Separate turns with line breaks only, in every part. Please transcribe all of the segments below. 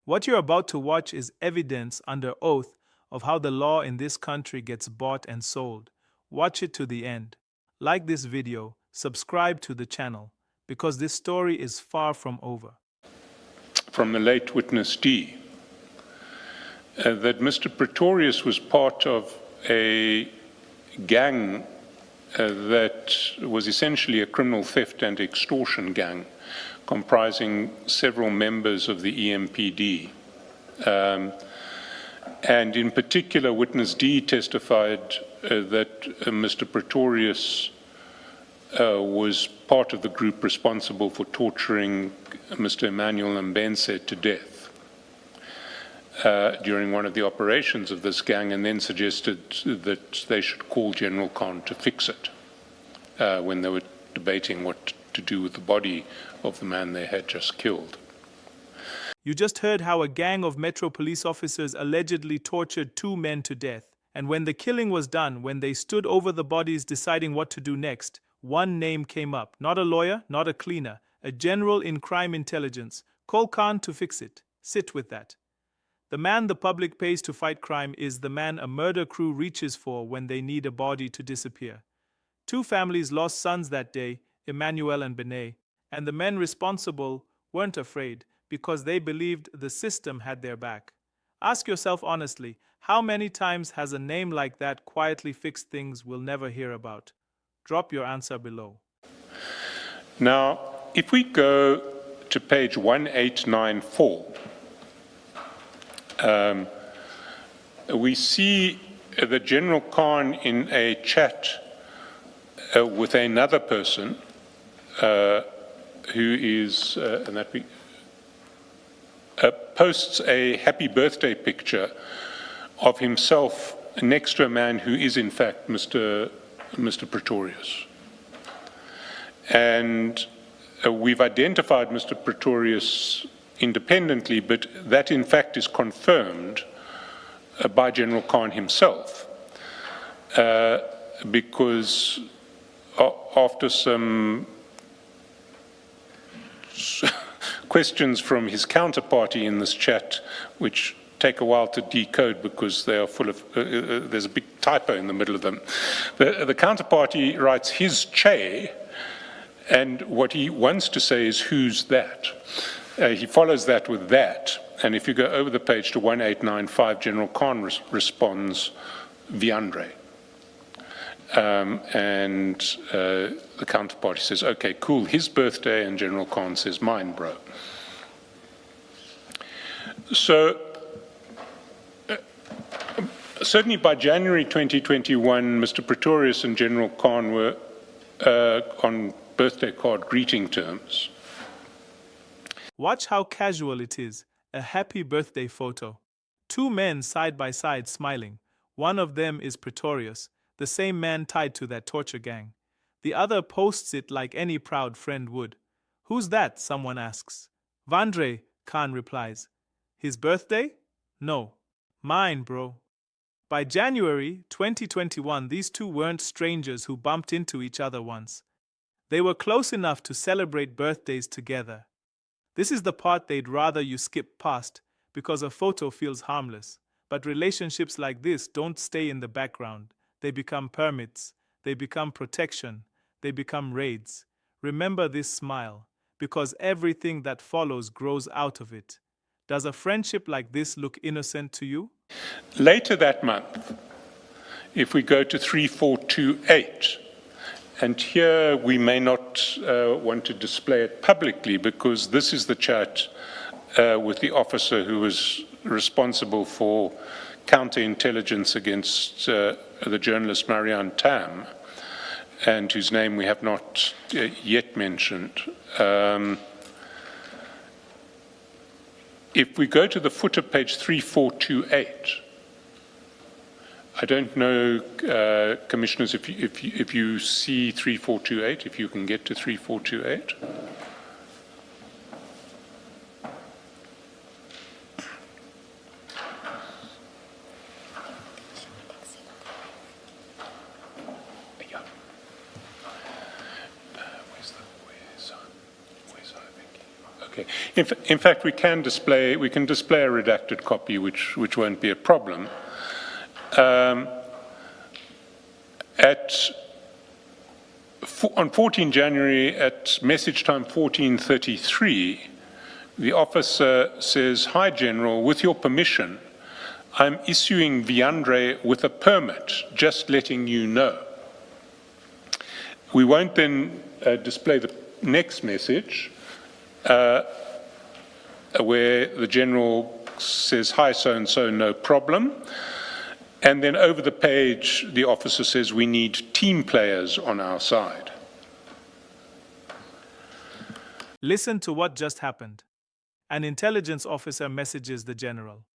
What you're about to watch is evidence under oath of how the law in this country gets bought and sold. Watch it to the end. Like this video, subscribe to the channel, because this story is far from over.
From the late witness D, that Mr. Pretorius was part of a gang that was essentially a criminal theft and extortion gang comprising several members of the EMPD. And in particular, witness D testified that Mr. Pretorius was part of the group responsible for torturing Mr. Emmanuel Mbense to death during one of the operations of this gang, and then suggested that they should call General Khan to fix it when they were debating what to do with the body of the man they had just killed.
You just heard how a gang of Metro police officers allegedly tortured 2 men to death, and when the killing was done, when they stood over the bodies deciding what to do next, one name came up. Not a lawyer, not a cleaner, a general in crime intelligence. Call Khan to fix it. Sit with that. The man the public pays to fight crime is the man a murder crew reaches for when they need a body to disappear. 2 families lost sons that day, Emmanuel and Benet, and the men responsible weren't afraid because they believed the system had their back. Ask yourself honestly, how many times has a name like that quietly fixed things we'll never hear about? Drop your answer below.
Now, if we go to page 1894, we see the General Khan in a chat with another person who is, and that we posts a happy birthday picture of himself next to a man who is in fact Mr. Pretorius. And we've identified Mr. Pretorius independently, but that in fact is confirmed by General Khan himself, because after some questions from his counterparty in this chat, which take a while to decode because they are full of, there's a big typo in the middle of them. The counterparty writes his Che, and what he wants to say is who's that? He follows that with that, and if you go over the page to 1895, General Khan responds, Viandre. And the counterparty says, okay, cool, his birthday, and General Khan says, mine, bro. So, certainly by January 2021, Mr. Pretorius and General Khan were on birthday card greeting terms.
Watch how casual it is, a happy birthday photo. 2 men side by side smiling. One of them is Pretorius, the same man tied to that torture gang. The other posts it like any proud friend would. Who's that? Someone asks. Vandre, Khan replies. His birthday? No. Mine, bro. By January 2021, these 2 weren't strangers who bumped into each other once. They were close enough to celebrate birthdays together. This is the part they'd rather you skip past because a photo feels harmless. But relationships like this don't stay in the background. They become permits, they become protection, they become raids. Remember this smile, because everything that follows grows out of it. Does a friendship like this look innocent to you?
Later that month, if we go to 3428, and here we may not want to display it publicly because this is the chat with the officer who was responsible for counterintelligence against the journalist Marianne Tam, and whose name we have not yet mentioned. If we go to the footer, page 3428, I don't know, Commissioners, if you see 3428, if you can get to 3428. Okay. In fact, we can display a redacted copy, which won't be a problem. On 14 January at message time 14:33, the officer says, "Hi, General, with your permission, I'm issuing Viandre with a permit, just letting you know." We won't then display the next message, where the General says, "Hi, so-and-so, no problem." And then over the page, the officer says, "We need team players on our side."
Listen to what just happened. An intelligence officer messages the general.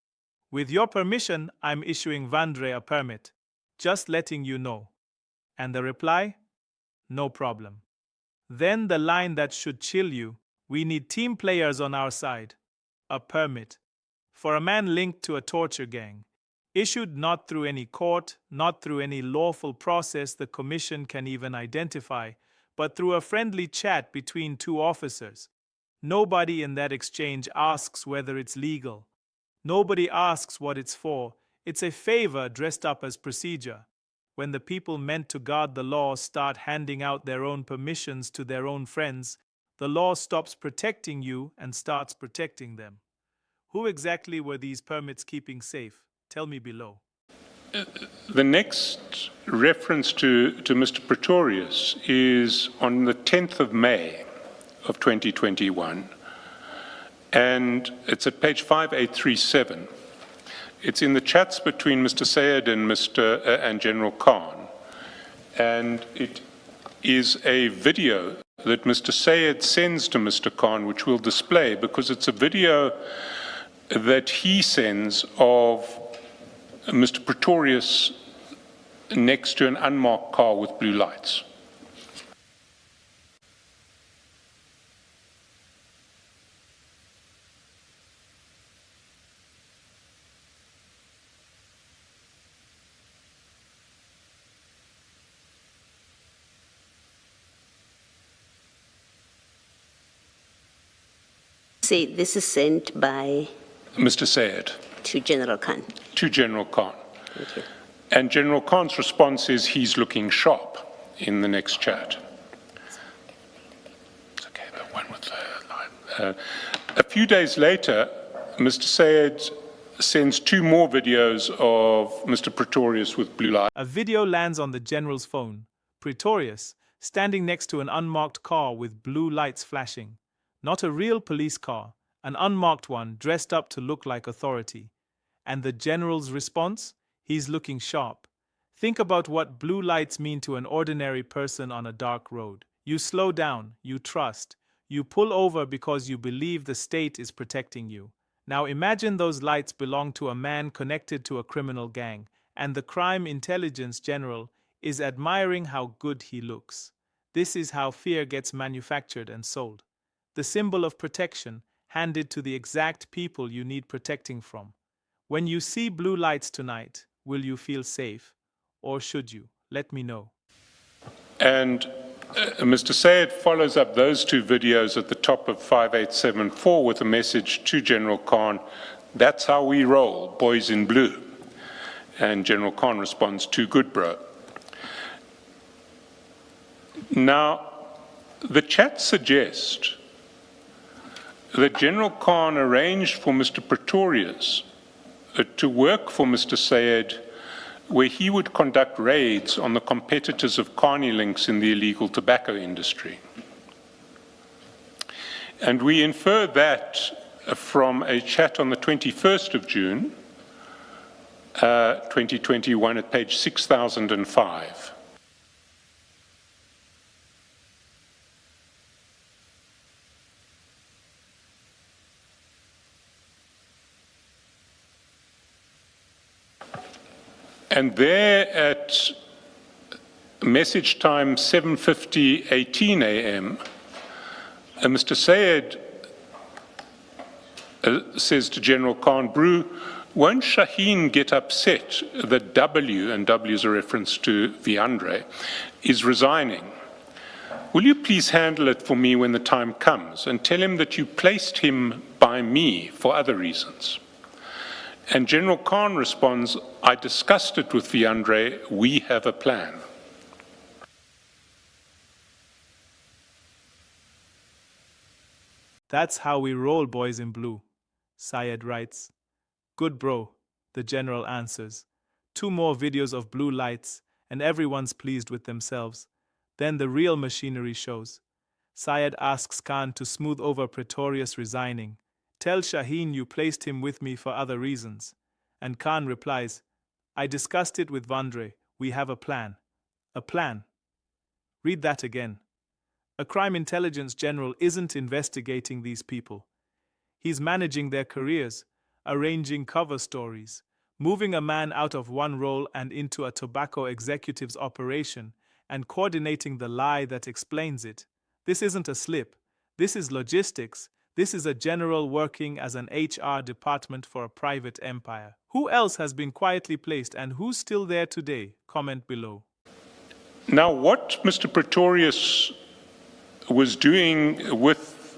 "With your permission, I'm issuing Vandre a permit. Just letting you know." And the reply? "No problem." Then the line that should chill you, "We need team players on our side." A permit. For a man linked to a torture gang. Issued not through any court, not through any lawful process the commission can even identify, but through a friendly chat between two officers. Nobody in that exchange asks whether it's legal. Nobody asks what it's for. It's a favor dressed up as procedure. When the people meant to guard the law start handing out their own permissions to their own friends, the law stops protecting you and starts protecting them. Who exactly were these permits keeping safe? Tell me below.
The next reference to Mr. Pretorius is on the 10th of May of 2021, and it's at page 5837. It's in the chats between Mr. Sayed and General Khan, and it is a video that Mr. Sayed sends to Mr. Khan, which we'll display, because it's a video that he sends of Mr. Pretorius next to an unmarked car with blue lights.
Say this is sent by
Mr. Sayed.
to General Khan.
To General Khan.
Thank you.
And General Khan's response is he's looking sharp in the next chat. It's okay, the one with the line. A few days later, Mr. Sayed sends two more videos of Mr. Pretorius with blue lights.
A video lands on the general's phone. Pretorius, standing next to an unmarked car with blue lights flashing. Not a real police car, an unmarked one dressed up to look like authority. And the general's response? He's looking sharp. Think about what blue lights mean to an ordinary person on a dark road. You slow down, you trust, you pull over because you believe the state is protecting you. Now imagine those lights belong to a man connected to a criminal gang, and the crime intelligence general is admiring how good he looks. This is how fear gets manufactured and sold. The symbol of protection, handed to the exact people you need protecting from. When you see blue lights tonight, will you feel safe? Or should you? Let me know.
And Mr. Sayed follows up those two videos at the top of 5874 with a message to General Khan, "That's how we roll, boys in blue." And General Khan responds, "Too good, bro." Now, the chats suggest that General Khan arranged for Mr. Pretorius to work for Mr. Sayed, where he would conduct raids on the competitors of Carney Links in the illegal tobacco industry. And we infer that from a chat on the 21st of June, 2021 at page 6005. And there at message time 7:18 a.m., Mr. Sayed says to General Khan, "Brew, won't Shaheen get upset that W, and W is a reference to Viandre, is resigning? will you please handle it for me when the time comes and tell him that you placed him by me for other reasons? And General Khan responds, I discussed it with Viandre, we have a plan.
That's how we roll, boys in blue, Syed writes. Good bro, the general answers. 2 more videos of blue lights, and everyone's pleased with themselves. Then the real machinery shows. Syed asks Khan to smooth over Pretorius resigning. Tell Shaheen you placed him with me for other reasons. And Khan replies, I discussed it with Vandre. We have a plan. A plan. Read that again. A crime intelligence general isn't investigating these people. He's managing their careers, arranging cover stories, moving a man out of one role and into a tobacco executive's operation, and coordinating the lie that explains it. This isn't a slip. This is logistics. This is a general working as an HR department for a private empire. Who else has been quietly placed and who's still there today? Comment below.
Now, what Mr. Pretorius was doing with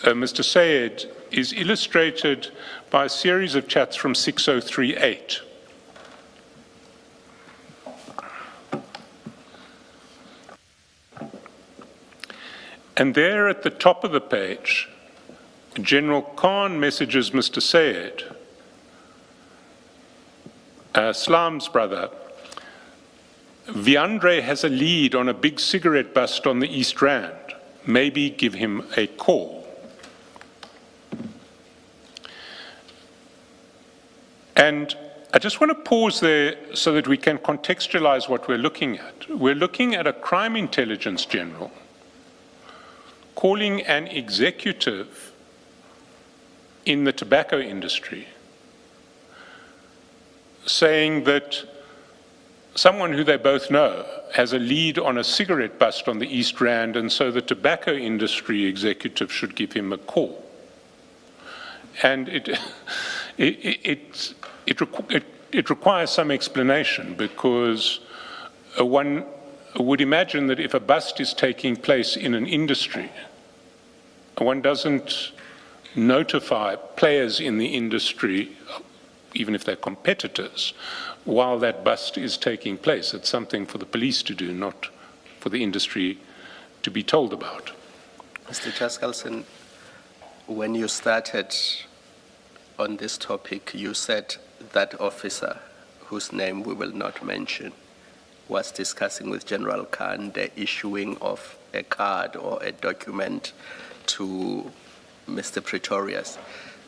Mr. Sayed is illustrated by a series of chats from 6038. And there at the top of the page, General Khan messages Mr. Sayed, Slam's brother, Viandre has a lead on a big cigarette bust on the East Rand. Maybe give him a call. And I just want to pause there so that we can contextualize what we're looking at. We're looking at a crime intelligence general calling an executive in the tobacco industry saying that someone who they both know has a lead on a cigarette bust on the East Rand, and so the tobacco industry executive should give him a call. And it requires some explanation, because one would imagine that if a bust is taking place in an industry, one doesn't notify players in the industry, even if they're competitors, while that bust is taking place. It's something for the police to do, not for the industry to be told about.
Mr. Chaskalson, when you started on this topic, you said that officer, whose name we will not mention, was discussing with General Khan the issuing of a card or a document to Mr. Pretorius.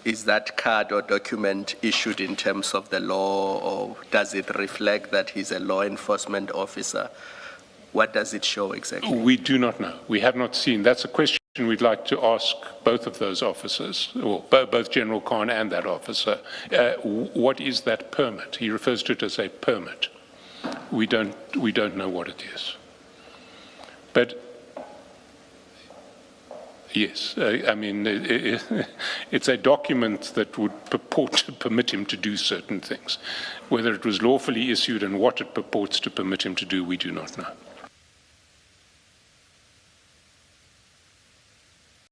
Is that card or document issued in terms of the law, or does it reflect that he's a law enforcement officer? What does it show exactly?
We do not know. We have not seen. That's a question we'd like to ask both of those officers, or both General Khan and that officer. What is that permit? He refers to it as a permit. We don't know what it is. But yes, I mean, it's a document that would purport to permit him to do certain things. Whether it was lawfully issued and what it purports to permit him to do, we do not know.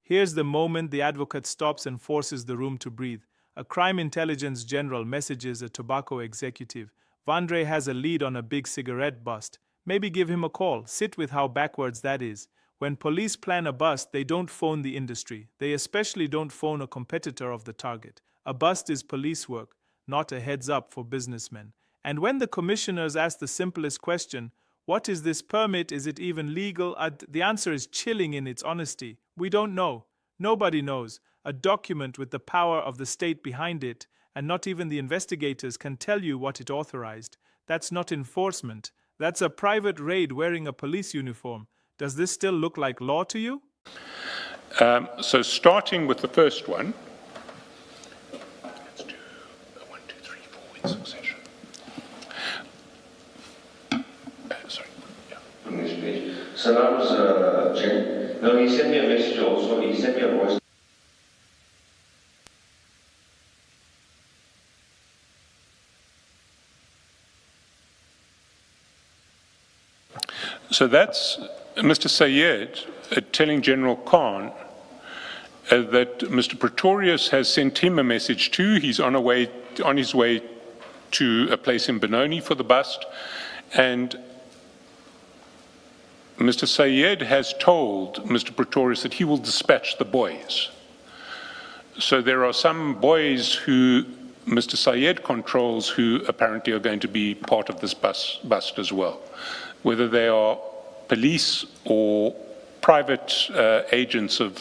Here's the moment the advocate stops and forces the room to breathe. A crime intelligence general messages a tobacco executive. Vandre has a lead on a big cigarette bust. Maybe give him a call. Sit with how backwards that is. When police plan a bust, they don't phone the industry. They especially don't phone a competitor of the target. A bust is police work, not a heads up for businessmen. And when the commissioners ask the simplest question, what is this permit? Is it even legal? The answer is chilling in its honesty. We don't know. Nobody knows. A document with the power of the state behind it, and not even the investigators can tell you what it authorized. That's not enforcement. That's a private raid wearing a police uniform. Does this still look like law to you?
So starting with the first one, let's do 1, 2, 3, 4 in succession. Sorry. Yeah.
Salam's Jen. No, he sent me a message also. He sent me a voice.
So that's Mr. Sayed telling General Khan that Mr. Pretorius has sent him a message too. He's on his way to a place in Benoni for the bust, and Mr. Sayed has told Mr. Pretorius that he will dispatch the boys. So there are some boys who Mr. Sayed controls who apparently are going to be part of this bust as well. Whether they are police or private agents of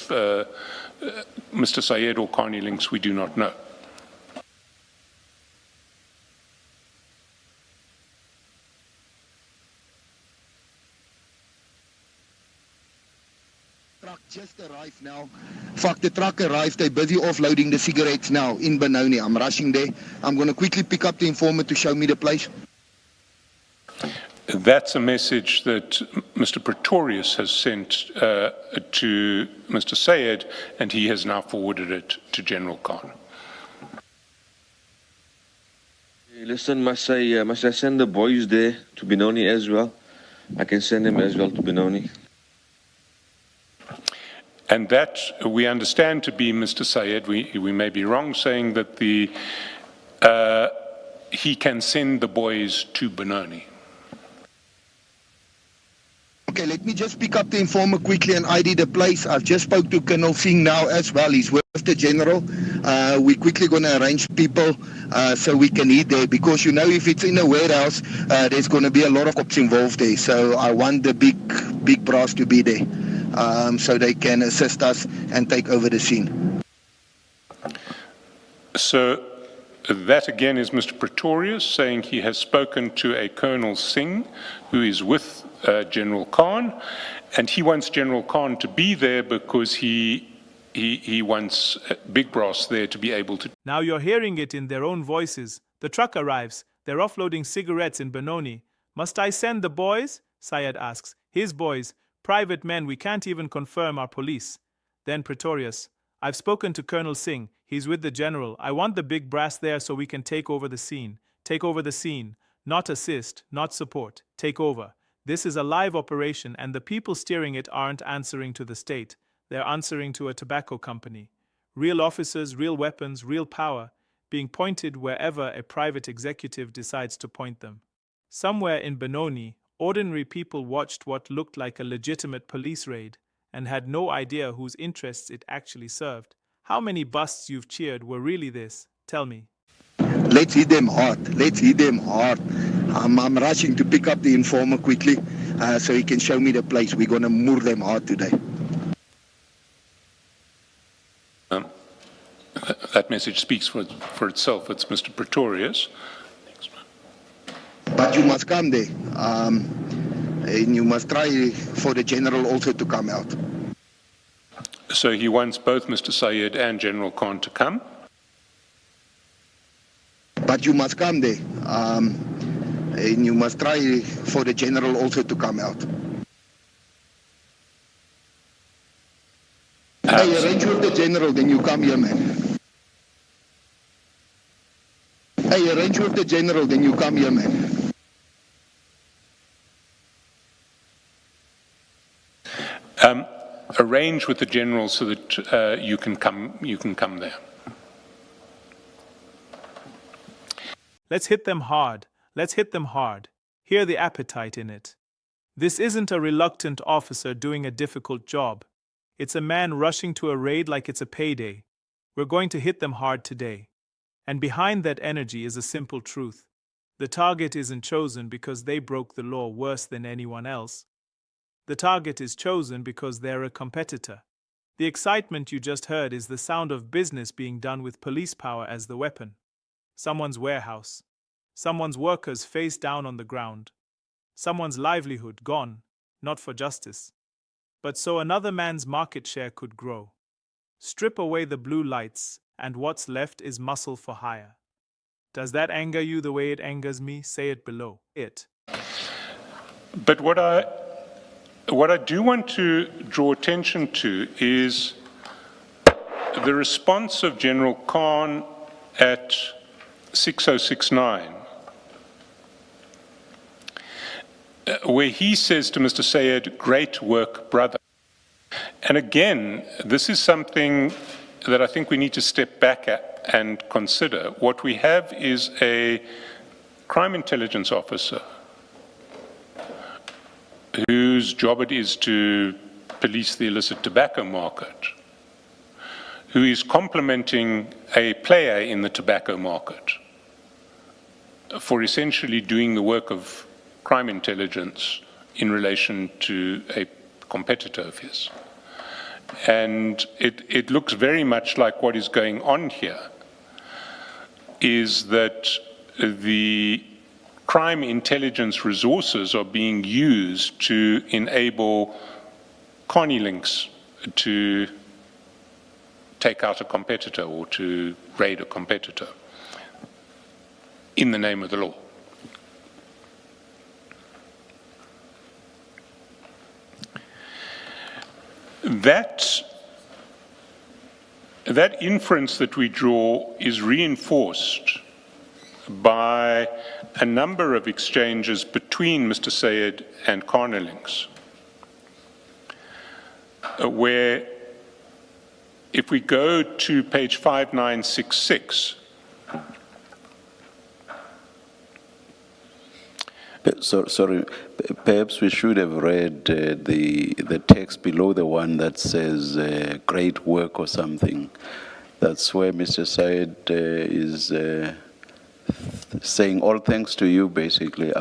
Mr. Sayed or Carney Links, we do not know.
Truck just arrived now. Fuck, the truck arrived. They're busy offloading the cigarettes now in Benoni. I'm rushing there. I'm going to quickly pick up the informant to show me the place.
That's a message that Mr. Pretorius has sent to Mr. Sayed, and he has now forwarded it to General Khan.
Listen, must I send the boys there to Benoni as well? I can send them as well to Benoni.
And that we understand to be Mr. Sayed. We may be wrong saying that he can send the boys to Benoni.
Okay, let me just pick up the informant quickly and ID the place. I've just spoke to Colonel Singh now as well. He's with the general. We're quickly going to arrange people so we can eat there, because you know if it's in a warehouse, there's going to be a lot of cops involved there. So I want the big brass to be there so they can assist us and take over the scene.
So that again is Mr. Pretorius saying he has spoken to a Colonel Singh who is with General Khan, and he wants General Khan to be there because he wants Big Brass there to be able to.
Now you're hearing it in their own voices. The truck arrives. They're offloading cigarettes in Benoni. Must I send the boys? Sayed asks. His boys, private men we can't even confirm are police. Then Pretorius. I've spoken to Colonel Singh. He's with the general. I want the big brass there so we can take over the scene. Take over the scene. Not assist, not support. Take over. This is a live operation, and the people steering it aren't answering to the state. They're answering to a tobacco company. Real officers, real weapons, real power, being pointed wherever a private executive decides to point them. Somewhere in Benoni, ordinary people watched what looked like a legitimate police raid and had no idea whose interests it actually served. How many busts you've cheered were really this? Tell me.
Let's hit them hard. Let's hit them hard. I'm rushing to pick up the informant quickly so he can show me the place. We're going to moor them hard today.
That message speaks for itself. It's Mr. Pretorius.
But you must come there. And you must try for the general also to come out.
So he wants both Mr. Sayed and General Khan to come.
But you must come there. And you must try for the general also to come out. Hey, arrange with the general, then you come here, man. Hey, arrange with the general, then you come here, man.
Arrange with the general so that you can come there.
Let's hit them hard. Let's hit them hard. Hear the appetite in it. This isn't a reluctant officer doing a difficult job. It's a man rushing to a raid like it's a payday. We're going to hit them hard today. And behind that energy is a simple truth. The target isn't chosen because they broke the law worse than anyone else. The target is chosen because they're a competitor. The excitement you just heard is the sound of business being done with police power as the weapon. Someone's warehouse. Someone's workers face down on the ground. Someone's livelihood gone, not for justice, but so another man's market share could grow. Strip away the blue lights, and what's left is muscle for hire. Does that anger you the way it angers me? Say it below. It.
But what I do want to draw attention to is the response of General Khan at 6069. where he says to Mr. Sayed, "Great work, brother." And again, this is something that I think we need to step back at and consider. What we have is a crime intelligence officer whose job it is to police the illicit tobacco market, who is complimenting a player in the tobacco market for essentially doing the work of crime intelligence in relation to a competitor of his. And it looks very much like what is going on here is that the crime intelligence resources are being used to enable Carney Links to take out a competitor or to raid a competitor in the name of the law. That inference that we draw is reinforced by a number of exchanges between Mr. Sayed and Carney Links, where if we go to page 5966,
sorry, perhaps we should have read the text below the one that says great work or something. That's where Mr. Sayed is saying all thanks to you, basically.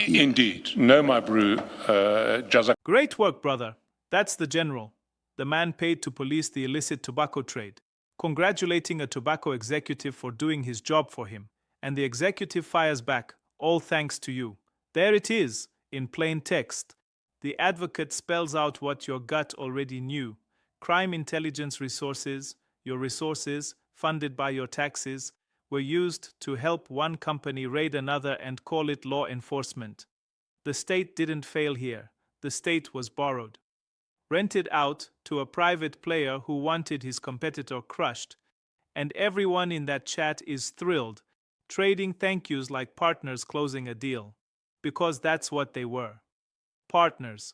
Indeed. No, my brew, Jazak.
Great work, brother. That's the general, the man paid to police the illicit tobacco trade, congratulating a tobacco executive for doing his job for him. And the executive fires back, all thanks to you. There it is, in plain text. The advocate spells out what your gut already knew. Crime intelligence resources, your resources, funded by your taxes, were used to help one company raid another and call it law enforcement. The state didn't fail here. The state was borrowed, rented out to a private player who wanted his competitor crushed. And everyone in that chat is thrilled, trading thank yous like partners closing a deal. Because that's what they were. Partners.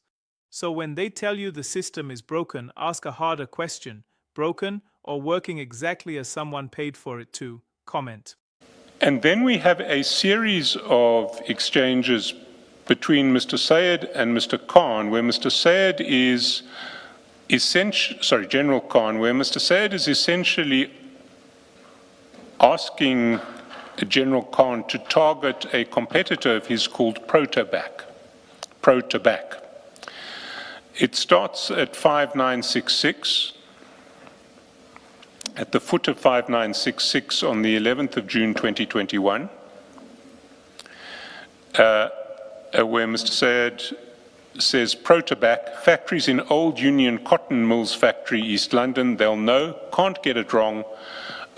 So when they tell you the system is broken, ask a harder question. Broken or working exactly as someone paid for it to? Comment.
And then we have a series of exchanges between Mr. Sayed and Mr. Khan, where Mr. Sayed is General Khan, where Mr. Sayed is essentially asking General Khan to target a competitor of his called Protobac. It starts at 5966. At the foot of 5966 on the 11th of June 2021, where Mr. Sayed says, Protobac, factories in Old Union Cotton Mills Factory, East London, they'll know, can't get it wrong.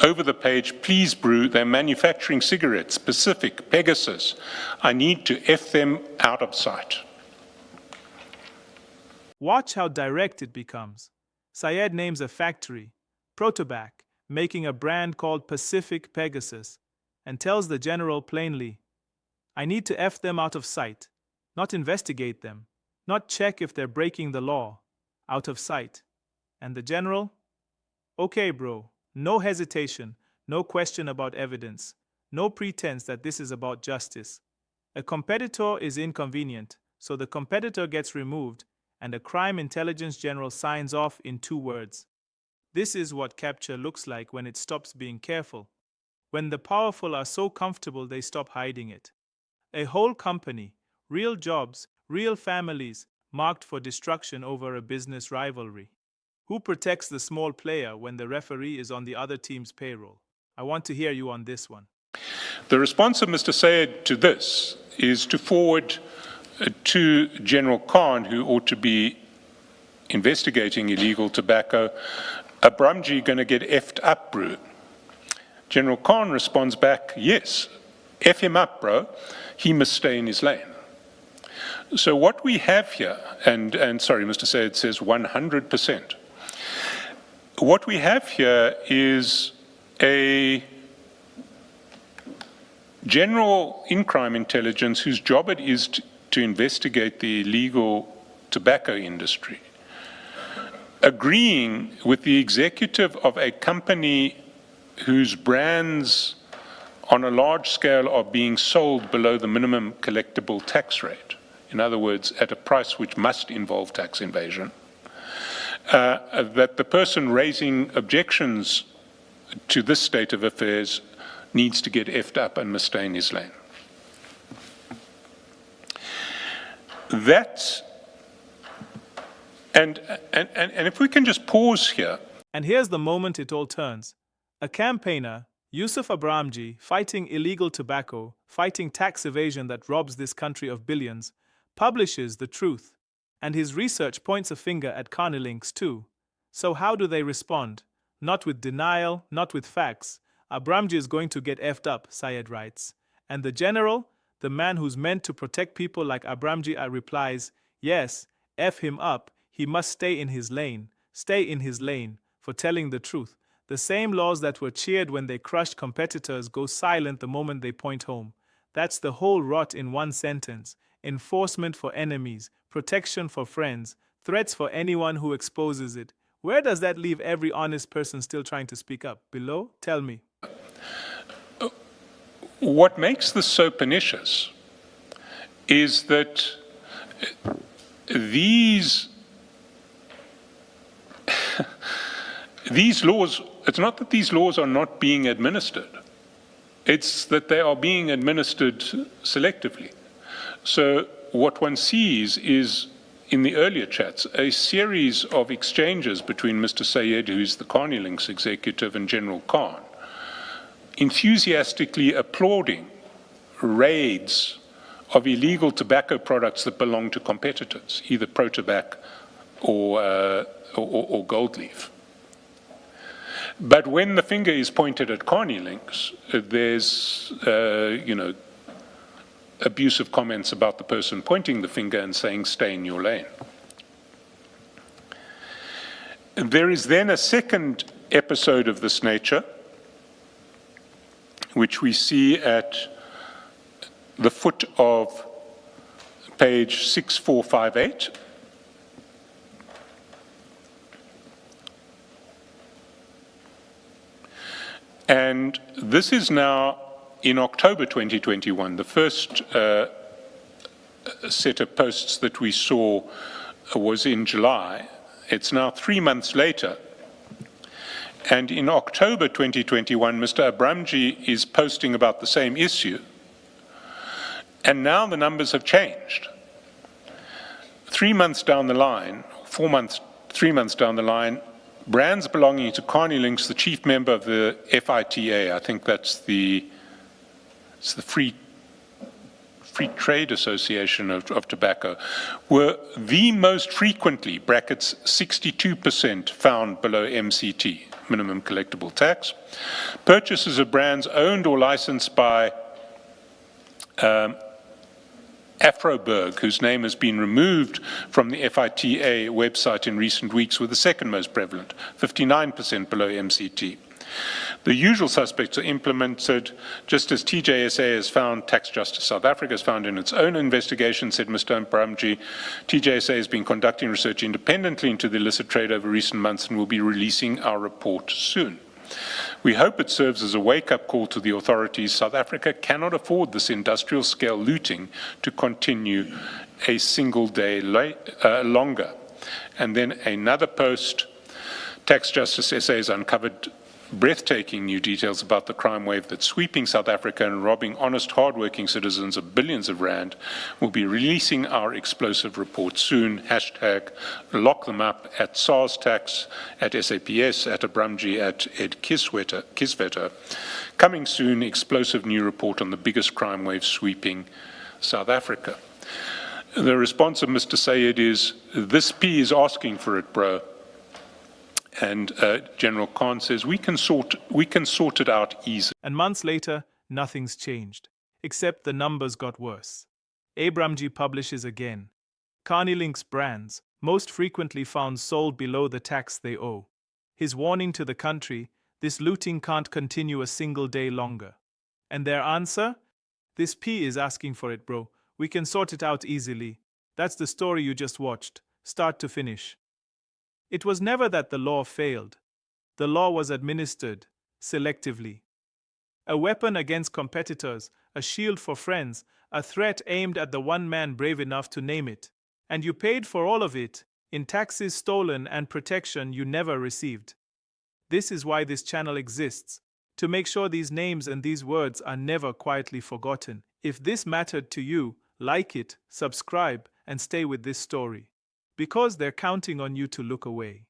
Over the page, please brew, they're manufacturing cigarettes, Pacific, Pegasus. I need to F them out of sight.
Watch how direct it becomes. Sayed names a factory, Protobac, making a brand called Pacific Pegasus, and tells the general plainly, I need to F them out of sight, not investigate them, not check if they're breaking the law, out of sight. And the general? Okay, bro, no hesitation, no question about evidence, no pretense that this is about justice. A competitor is inconvenient, so the competitor gets removed, and a crime intelligence general signs off in 2 words. This is what capture looks like when it stops being careful. When the powerful are so comfortable they stop hiding it. A whole company, real jobs, real families, marked for destruction over a business rivalry. Who protects the small player when the referee is on the other team's payroll? I want to hear you on this one.
The response of Mr. Sayed to this is to forward to General Khan, who ought to be investigating illegal tobacco, Abramji going to get effed up, bro? General Khan responds back, yes, F him up, bro. He must stay in his lane. So what we have here, and sorry, Mr. Sayed says 100%. What we have here is a general in crime intelligence whose job it is to investigate the illegal tobacco industry, agreeing with the executive of a company whose brands on a large scale are being sold below the minimum collectible tax rate, in other words, at a price which must involve tax evasion, that the person raising objections to this state of affairs needs to get effed up and must stay in his lane. That, and if we can just pause here.
And here's the moment it all turns. A campaigner, Yusuf Abramji, fighting illegal tobacco, fighting tax evasion that robs this country of billions, publishes the truth. And his research points a finger at Carnelinks too. So how do they respond? Not with denial, not with facts. Abramji is going to get effed up, Sayed writes. And the general, the man who's meant to protect people like Abramji, replies, yes, F him up, he must stay in his lane, for telling the truth. The same laws that were cheered when they crushed competitors go silent the moment they point home. That's the whole rot in one sentence. Enforcement for enemies, protection for friends, threats for anyone who exposes it. Where does that leave every honest person still trying to speak up? Below? Tell me.
What makes this so pernicious is that these laws, it's not that these laws are not being administered, it's that they are being administered selectively. So what one sees is, in the earlier chats, a series of exchanges between Mr. Sayed, who's the Carnelinks executive, and General Khan, enthusiastically applauding raids of illegal tobacco products that belong to competitors, either Protobac or Gold Leaf. But when the finger is pointed at Carnelinks, there's, abusive comments about the person pointing the finger and saying, stay in your lane. And there is then a second episode of this nature, which we see at the foot of page 6458. And this is now in October 2021, the first set of posts that we saw was in July. It's now 3 months later. And in October 2021, Mr. Abramji is posting about the same issue. And now the numbers have changed. 3 months down the line, 3 months down the line, brands belonging to Carnelinks, the chief member of the FITA, I think that's the Free Trade Association of Tobacco, were the most frequently, brackets 62%, found below MCT, minimum collectible tax. Purchases of brands owned or licensed by Afroberg, whose name has been removed from the FITA website in recent weeks, were the second most prevalent, 59% below MCT. The usual suspects are implemented, just as TJSA has found, Tax Justice South Africa has found in its own investigation, said Mr. Abramji. TJSA has been conducting research independently into the illicit trade over recent months and will be releasing our report soon. We hope it serves as a wake-up call to the authorities. South Africa cannot afford this industrial-scale looting to continue a single day longer. And then another post, Tax Justice SA has uncovered breathtaking new details about the crime wave that's sweeping South Africa and robbing honest, hard-working citizens of billions of rand. We'll be releasing our explosive report soon. Hashtag lock them up at SARS Tax, at SAPS, at Abramji, at Ed Kisvetter. Coming soon, explosive new report on the biggest crime wave sweeping South Africa. The response of Mr. Sayed is, this P is asking for it, bro. And General Khan says, we can sort it out easily.
And months later, nothing's changed, except the numbers got worse. Abramji publishes again. Carnelinks brands, most frequently found sold below the tax they owe. His warning to the country, this looting can't continue a single day longer. And their answer? This P is asking for it, bro. We can sort it out easily. That's the story you just watched, start to finish. It was never that the law failed. The law was administered selectively. A weapon against competitors, a shield for friends, a threat aimed at the one man brave enough to name it. And you paid for all of it, in taxes stolen and protection you never received. This is why this channel exists, to make sure these names and these words are never quietly forgotten. If this mattered to you, like it, subscribe, and stay with this story. Because they're counting on you to look away.